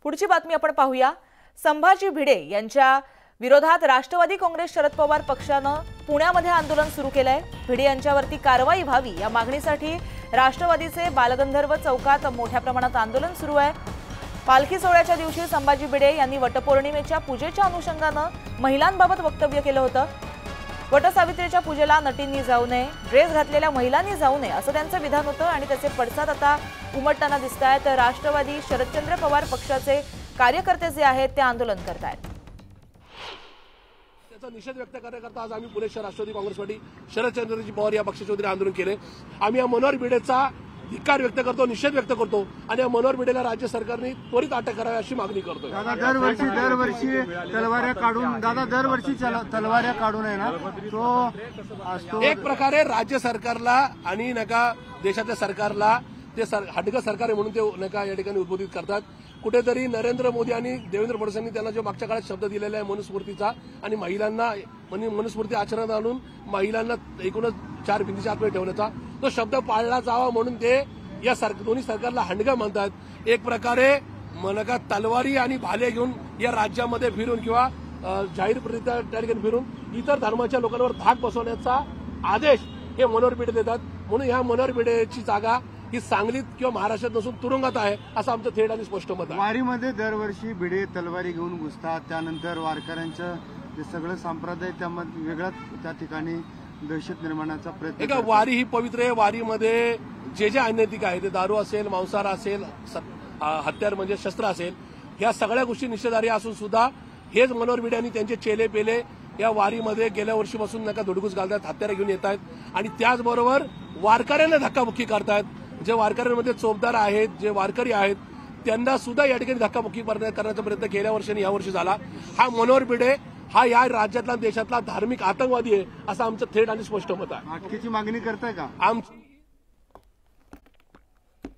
पुढची बातमी आपण पाहूया। संभाजी भिडे यांच्या विरोधात राष्ट्रवादी काँग्रेस शरद पवार पक्षानं पुण्यामध्ये आंदोलन सुरू केलंय। भिडे यांच्यावरती कारवाई व्हावी या मागणीसाठी राष्ट्रवादीचे बालगंधर्व चौकात मोठ्या प्रमाणात आंदोलन सुरू आहे। पालखी सोहळ्याच्या दिवशी संभाजी भिडे यांनी वटपौर्णिमेच्या पूजेच्या अनुषंगाने महिलांबाबत वक्तव्य केलं होतं। वटसावित्रीच्या पूजेला नटींनी जाऊ नये, ड्रेस घातलेल्या महिलांनी जाऊ नये असं त्यांचं विधान होतं आणि त्याचे पडसाद आता उमटताना दिसतायत। राष्ट्रवादी शरदचंद्र पवार पक्षाचे कार्यकर्ते जे आहेत ते आंदोलन करतायत। त्याचा निषेध व्यक्त करण्याकरता आज आम्ही पुणे शहर राष्ट्रवादी काँग्रेस पार्टी शरदचंद्रजी पवार या पक्षाच्या वतीने आंदोलन केले। आम्ही या मनोहर भिडेचा धिक्कार व्यक्त करतो, निषेध व्यक्त करतो आणि या मनोहर भिडेला राज्य सरकारने त्वरित अटक करावी अशी मागणी करतो। दादा दरवर्षी तलवाऱ्या काढून आहे ना तो एक प्रकारे राज्य सरकारला आणि नका देशाच्या सरकारला ते हटकं सरकार आहे म्हणून ते नका या ठिकाणी उद्बोधित करतात। कुठेतरी नरेंद्र मोदी आणि देवेंद्र फडणवीस यांनी त्यांना जो मागच्या काळात शब्द दिलेला आहे मनुस्मृतीचा आणि महिलांना मनुस्मृती आचरणात आणून महिलांना एकूणच 4 भिंतीच्या आतमध्ये ठेवण्याचा तो शब्द पाळला जावा म्हणून ते या दोन्ही सरकारला हंडगा म्हणतात। एक प्रकारे नका तलवारी आणि भाले घेऊन या राज्यामध्ये फिरून किंवा जाहीररित्या त्या ठिकाणी फिरून इतर धर्माच्या लोकांवर धाक बसवण्याचा आदेश हे मनोहर भिडे देतात। म्हणून या मनोहर भिडेची जागा ही सांगलीत किंवा महाराष्ट्रात नसून तुरुंगात आहे असं आमचं थेट आणि स्पष्ट मत आहे। वारीमध्ये दरवर्षी भिडे तलवारी घेऊन घुसतात, त्यानंतर वारकऱ्यांचं जे सगळं संप्रदाय त्यामध्ये वेगळाच त्या ठिकाणी दहशत निर्माणाचा प्रयत्न। वारी ही पवित्र आहे। वारीमध्ये जे जे अनैतिक आहे ते दारू असेल, मांसाहार असेल, हत्यार म्हणजे शस्त्र असेल, ह्या सगळ्या गोष्टी निषेधार्ह असून सुद्धा हेच मनोहर भिडे आणि त्यांचे चेले पेले या वारीमध्ये गेल्या वर्षीपासून नका धुडगूस घालतात, हत्यारे घेऊन येत आहेत आणि त्याचबरोबर वारकऱ्यांना धक्काबुक्की करतायत। जे वारकऱ्यांमध्ये चोपदार आहेत, जे वारकरी आहेत त्यांना सुद्धा या ठिकाणी धक्काबुक्की करण्याचा प्रयत्न गेल्या वर्षी आणि यावर्षी झाला। हा मनोहर भिडे हा या राज्यातला देशातला धार्मिक आतंकवादी आहे असं आमचं थेट आणि स्पष्ट मत आहे। अटकेची मागणी करताय का? आमची